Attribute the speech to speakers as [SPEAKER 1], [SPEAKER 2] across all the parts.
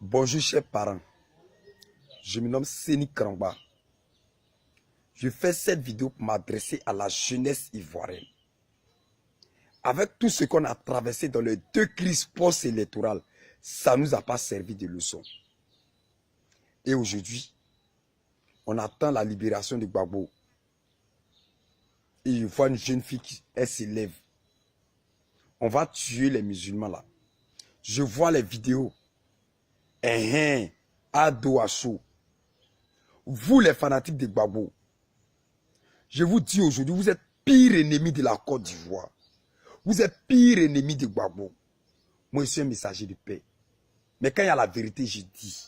[SPEAKER 1] Bonjour chers parents, je me nomme Séni Krangba. Je fais cette vidéo pour m'adresser à la jeunesse ivoirienne. Avec tout ce qu'on a traversé dans les deux crises post-électorales, ça ne nous a pas servi de leçon. Et aujourd'hui, on attend la libération de Gbagbo. Et je vois une jeune fille qui s'élève. On va tuer les musulmans là. Je vois les vidéos. Ado Acho. Vous les fanatiques de Gbagbo, je vous dis aujourd'hui, vous êtes pire ennemi de la Côte d'Ivoire. Vous êtes pire ennemi de Gbagbo. Moi, je suis un messager de paix. Mais quand il y a la vérité, je dis.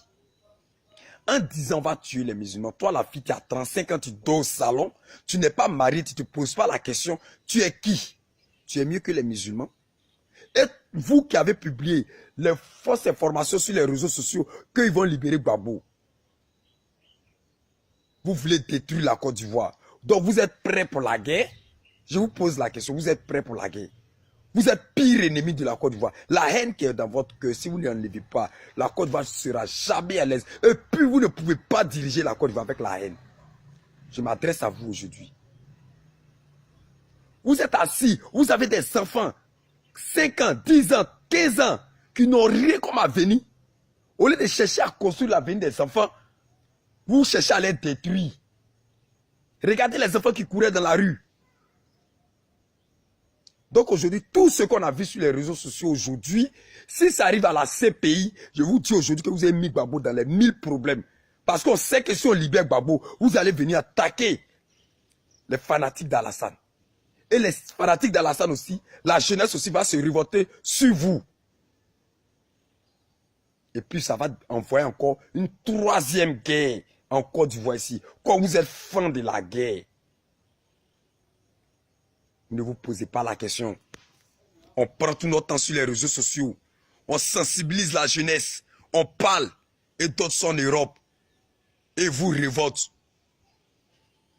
[SPEAKER 1] En disant on va tuer les musulmans, toi la fille qui a 35 ans, tu dors au salon, tu n'es pas marié, tu ne te poses pas la question, tu es qui? Tu es mieux que les musulmans? Et vous qui avez publié les fausses informations sur les réseaux sociaux qu'ils vont libérer Gbagbo, vous voulez détruire la Côte d'Ivoire. Donc vous êtes prêts pour la guerre? Je vous pose la question, vous êtes prêts pour la guerre? Vous êtes pire ennemi de la Côte d'Ivoire. La haine qui est dans votre cœur, si vous ne l'enlevez pas, la Côte d'Ivoire ne sera jamais à l'aise. Et puis vous ne pouvez pas diriger la Côte d'Ivoire avec la haine. Je m'adresse à vous aujourd'hui. Vous êtes assis, vous avez des enfants, 5 ans, 10 ans, 15 ans, qui n'ont rien comme avenir. Au lieu de chercher à construire l'avenir des enfants, vous cherchez à les détruire. Regardez les enfants qui couraient dans la rue. Donc aujourd'hui, tout ce qu'on a vu sur les réseaux sociaux aujourd'hui, si ça arrive à la CPI, je vous dis aujourd'hui que vous avez mis Gbagbo dans les 1000 problèmes. Parce qu'on sait que si on libère Gbagbo, vous allez venir attaquer les fanatiques d'Alassane. Et les fanatiques d'Alassane aussi, la jeunesse aussi va se révolter sur vous. Et puis ça va envoyer encore une troisième guerre en Côte d'Ivoire ici. Quand vous êtes fan de la guerre, ne vous posez pas la question. On prend tout notre temps sur les réseaux sociaux. On sensibilise la jeunesse. On parle. Et d'autres sont en Europe. Et vous révoltez.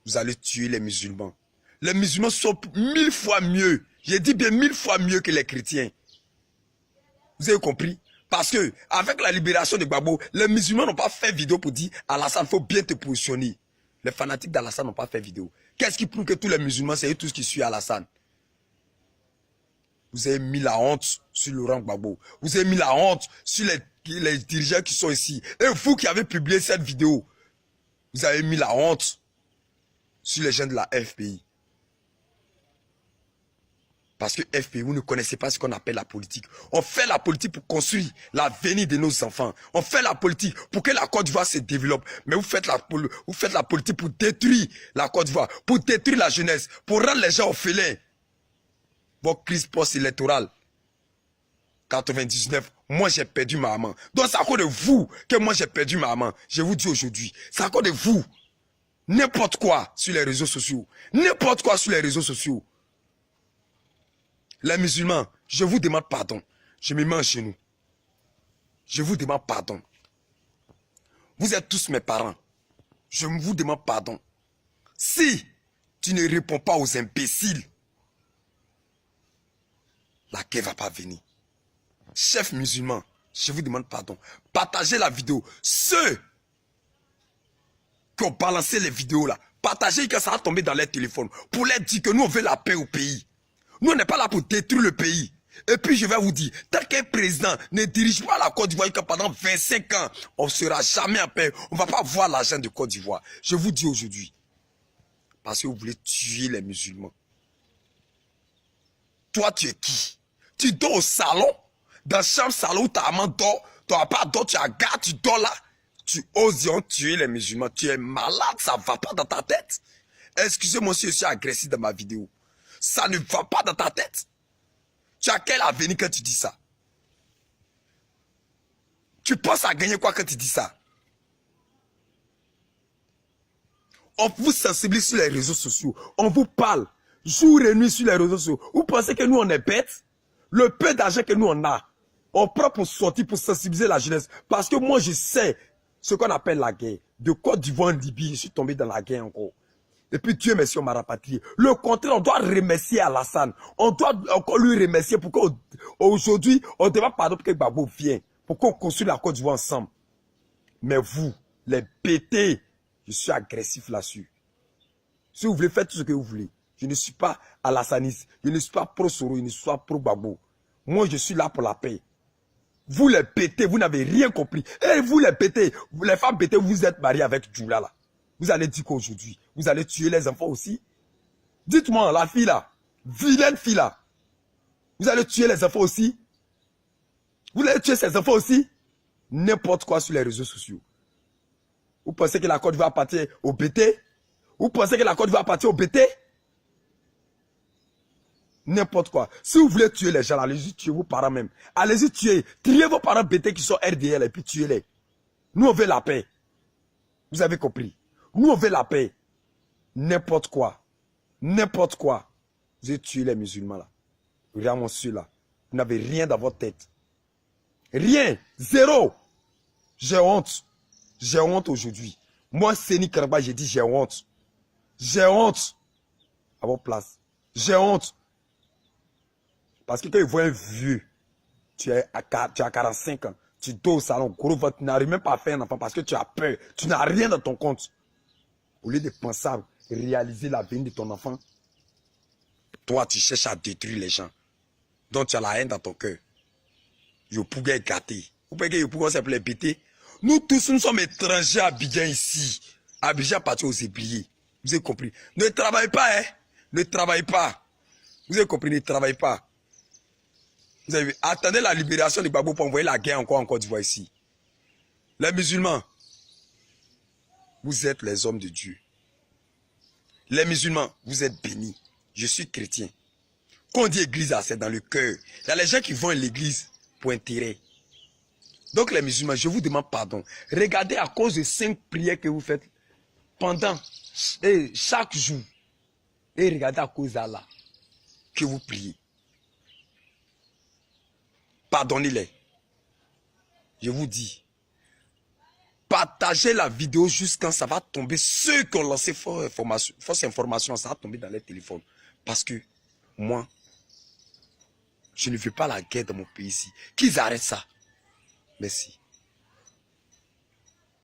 [SPEAKER 1] Vous allez tuer les musulmans. Les musulmans sont 1000 fois mieux. J'ai dit bien 1000 fois mieux que les chrétiens. Vous avez compris? Parce que avec la libération de Gbagbo, les musulmans n'ont pas fait vidéo pour dire Alassane, il faut bien te positionner. Les fanatiques d'Alassane n'ont pas fait vidéo. Qu'est-ce qui prouve que tous les musulmans, c'est eux tous qui suivent Alassane? Vous avez mis la honte sur Laurent Gbagbo. Vous avez mis la honte sur les dirigeants qui sont ici. Et vous qui avez publié cette vidéo, vous avez mis la honte sur les gens de la FPI. Parce que FPI, vous ne connaissez pas ce qu'on appelle la politique. On fait la politique pour construire l'avenir de nos enfants. On fait la politique pour que la Côte d'Ivoire se développe. Mais vous faites la politique pour détruire la Côte d'Ivoire, pour détruire la jeunesse, pour rendre les gens orphelins. Votre crise post-électorale, 99, moi j'ai perdu ma maman. Donc c'est à cause de vous que moi j'ai perdu ma maman. Je vous dis aujourd'hui, c'est à cause de vous. N'importe quoi sur les réseaux sociaux. N'importe quoi sur les réseaux sociaux. Les musulmans, je vous demande pardon. Je me mets en genoux. Je vous demande pardon. Vous êtes tous mes parents. Je vous demande pardon. Si tu ne réponds pas aux imbéciles, la guerre ne va pas venir. Chef musulman, je vous demande pardon. Partagez la vidéo. Ceux qui ont balancé les vidéos là, partagez que ça va tomber dans leur téléphone pour leur dire que nous on veut la paix au pays. Nous, on n'est pas là pour détruire le pays. Et puis, je vais vous dire, tel qu'un président ne dirige pas la Côte d'Ivoire que pendant 25 ans, on ne sera jamais en paix. On ne va pas voir l'argent de Côte d'Ivoire. Je vous dis aujourd'hui, parce que vous voulez tuer les musulmans. Toi, tu es qui? Tu dors au salon, dans le chambre salon où ta maman dort, tu n'as pas dort, tu as garde, tu dors là. Tu oses tuer les musulmans. Tu es malade, ça ne va pas dans ta tête. Excusez-moi si je suis agressif dans ma vidéo. Ça ne va pas dans ta tête. Tu as quel avenir quand tu dis ça? Tu penses à gagner quoi quand tu dis ça? On vous sensibilise sur les réseaux sociaux. On vous parle jour et nuit sur les réseaux sociaux. Vous pensez que nous on est bêtes? Le peu d'argent que nous on a, on prend pour sortir, pour sensibiliser la jeunesse. Parce que moi je sais ce qu'on appelle la guerre. De Côte d'Ivoire en Libye, je suis tombé dans la guerre encore. Et puis Dieu merci, on m'a rapatrié. Le contraire, on doit remercier Alassane. On doit encore lui remercier pour qu'aujourd'hui, on demande pardon pour que Gbagbo vienne. pour qu'on construise la Côte d'Ivoire ensemble. Mais vous, les pétés, je suis agressif là-dessus. Si vous voulez faire tout ce que vous voulez, je ne suis pas Alassanis, je ne suis pas pro-Soro, je ne suis pas pro-Gbagbo. Moi, je suis là pour la paix. Vous les pétés, vous n'avez rien compris. Et vous les pétés, les femmes pétées, vous êtes mariés avec Djoula là. Vous allez dire qu'aujourd'hui, vous allez tuer les enfants aussi. Dites-moi, la fille là, vilaine fille là, vous allez tuer les enfants aussi. Vous allez tuer ces enfants aussi. N'importe quoi sur les réseaux sociaux. Vous pensez que la Côte va partir au BT? Vous pensez que la Côte va partir au BT? N'importe quoi. Si vous voulez tuer les gens, allez-y tuer vos parents même. Allez-y tuer. Triez vos parents BT qui sont RDL et puis tuez-les. Nous on veut la paix. Vous avez compris? Nous on veut la paix. N'importe quoi. N'importe quoi. Vous avez tué les musulmans là. Regardez monsieur là. Vous n'avez rien dans votre tête. Rien. Zéro. J'ai honte. J'ai honte aujourd'hui. Moi, Séni Karaba, j'ai dit j'ai honte. J'ai honte. À votre place. J'ai honte. Parce que quand ils voient un vieux, tu as 45 ans, tu dors au salon, gros ventre, tu n'arrives même pas à faire un enfant parce que tu as peur. Tu n'as rien dans ton compte. Au lieu de penser à réaliser l'avenir de ton enfant, toi, tu cherches à détruire les gens. Donc, tu as la haine dans ton cœur. Je pourrais gâter. Vous pouvez que je pourrais s'appeler péter. Nous tous, nous sommes étrangers à Abidjan ici. Abidjan parti aux ébliers. Vous avez compris? Ne travaillez pas, hein? Ne travaillez pas. Vous avez compris? Ne travaillez pas. Vous avez vu? Attendez la libération de Gbagbo pour envoyer la guerre encore en Côte d'Ivoire ici. Les musulmans, vous êtes les hommes de Dieu. Les musulmans, vous êtes bénis. Je suis chrétien. Quand on dit église, c'est dans le cœur. Il y a les gens qui vont à l'église pour intérêt. Donc les musulmans, je vous demande pardon. Regardez à cause de 5 prières que vous faites pendant et chaque jour. Et regardez à cause d'Allah que vous priez. Pardonnez-les. Je vous dis. Partagez la vidéo jusqu'à ça va tomber. Ceux qui ont lancé fausse information, ça va tomber dans les téléphones. Parce que moi, je ne veux pas la guerre dans mon pays ici. Qu'ils arrêtent ça. Merci.